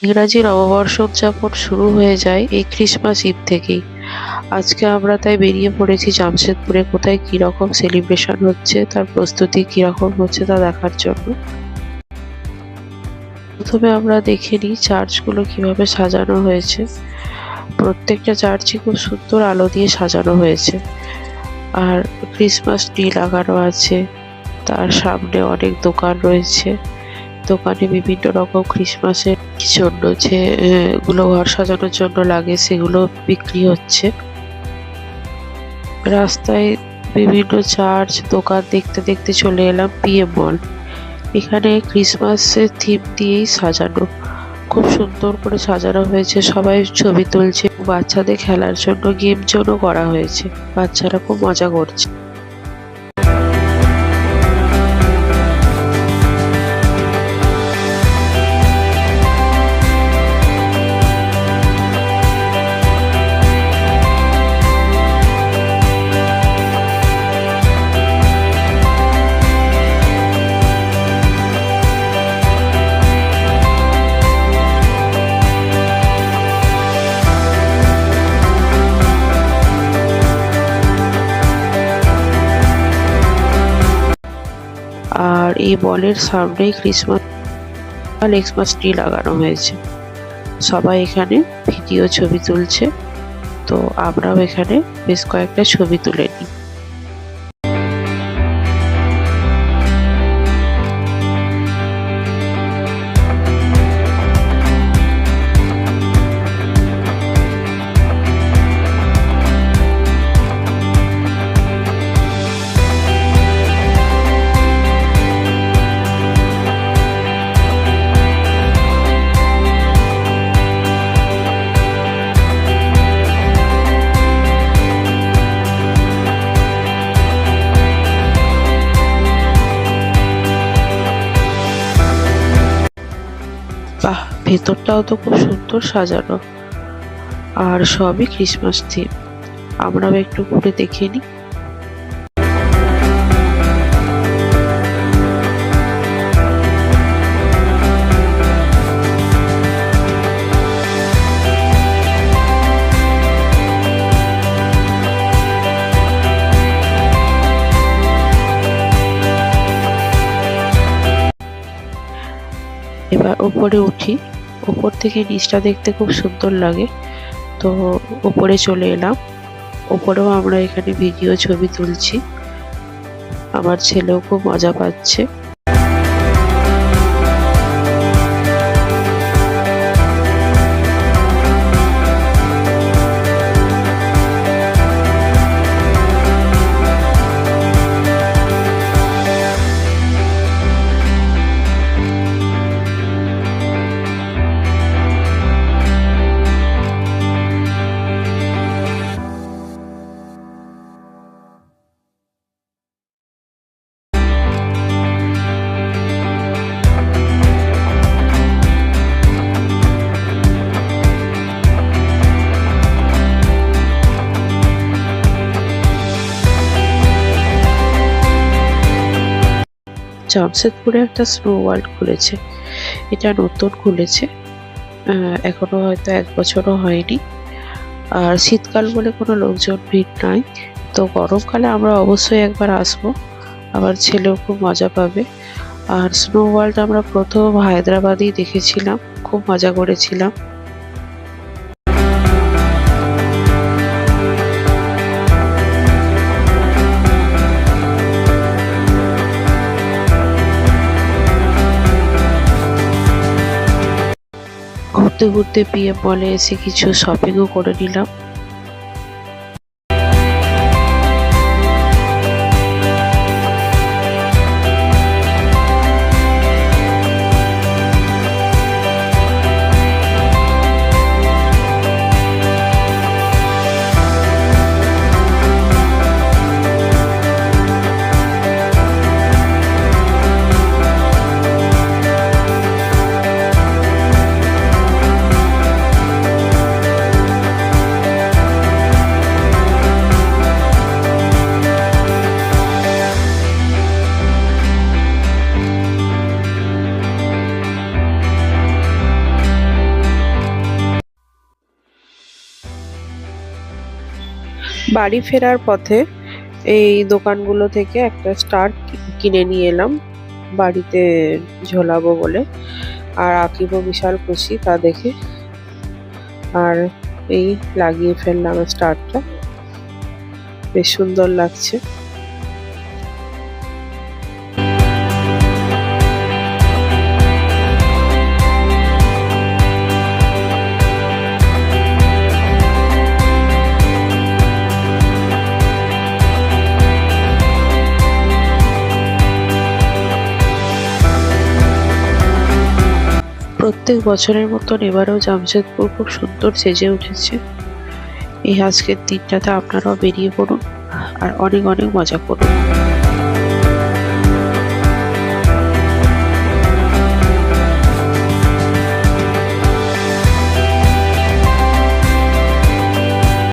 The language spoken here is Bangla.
ইংরাজি নববর্ষ উদযাপন শুরু হয়ে যায় এই ক্রিসমাস ইভ থেকেই। আজকে আমরা তাই বেরিয়ে পড়েছি জামশেদপুরে কোথায় কিরকম সেলিব্রেশন হচ্ছে, তার প্রস্তুতি কিরকম হচ্ছে তা দেখার জন্য। প্রথমে আমরা দেখে নিই চার্চগুলো কিভাবে সাজানো হয়েছে। প্রত্যেকটা চার্চই খুব সুন্দর আলো দিয়ে সাজানো হয়েছে, আর ক্রিসমাস ট্রি লাগানো আছে। তার সামনে অনেক দোকান রয়েছে, দোকানে বিভিন্ন রকম ক্রিসমাসের জন্য যেগুলো ঘর সাজানোর জন্য লাগে সেগুলো বিক্রি হচ্ছে। রাস্তায় বিভিন্ন চার্চ দোকান দেখতে দেখতে চলে এলাম পিএম মল। এখানে ক্রিসমাসের থিম দিয়েই সাজানো, খুব সুন্দর করে সাজানো হয়েছে। সবাই ছবি তুলছে, বাচ্চাদের খেলার জন্য গেম জোনও করা হয়েছে, বাচ্চারা খুব মজা করছে। আর এই বলের সামনেই ক্রিসমাস ট্রি লাগানো হয়েছে। সবাই এখানে ভিডিও ছবি তুলছে, তো আমরাও এখানে বেশ কয়েকটা ছবি তুলে নিই। বাহ, ভেতরটাও তো খুব সুন্দর সাজানো, আর সবই ক্রিসমাস থিম। আমরাও একটু ঘুরে দেখে নিই। এবার ওপরে উঠি, ওপর থেকে নিচটা দেখতে খুব সুন্দর লাগে, তো ওপরে চলে এলাম। ওপরেও আমরা এখানে ভিডিও ছবি তুলছি, আমার ছেলেও খুব মজা পাচ্ছে। জামশেদপুরে একটা স্নো ওয়ার্ল্ড খুলেছে, এটা নতুন খুলেছে, এখনো হয়তো 1 বছরও হয়নি। আর শীতকাল বলে কোনো লোকজন ভিড় নাই, তো গরমকালে আমরা অবশ্যই একবার আসবো, আমার ছেলেও খুব মজা পাবে। আর স্নো ওয়ার্ল্ড আমরা প্রথম হায়দ্রাবাদেই দেখেছিলাম, খুব মজা করেছিলাম। ঘুরতে ঘুরতে পিএম মলে এসে কিছু শপিংও করে নিলাম। বাড়ি ফেরার পথে এই দোকানগুলো থেকে একটা স্টার কিনে নিয়ে এলাম বাড়িতে ঝোলাবো বলে। আর আঁকিবও বিশাল খুশি তা দেখে। আর এই লাগিয়ে ফেললাম স্টারটা, বেশ সুন্দর লাগছে। প্রত্যেক বছরের মতন এবারেও জামশেদপুর খুব সুন্দর সেজে উঠেছে। এই আজকের দিনটাতে আপনারাও বেরিয়ে পড়ুন আর অনেক অনেক মজা করুন।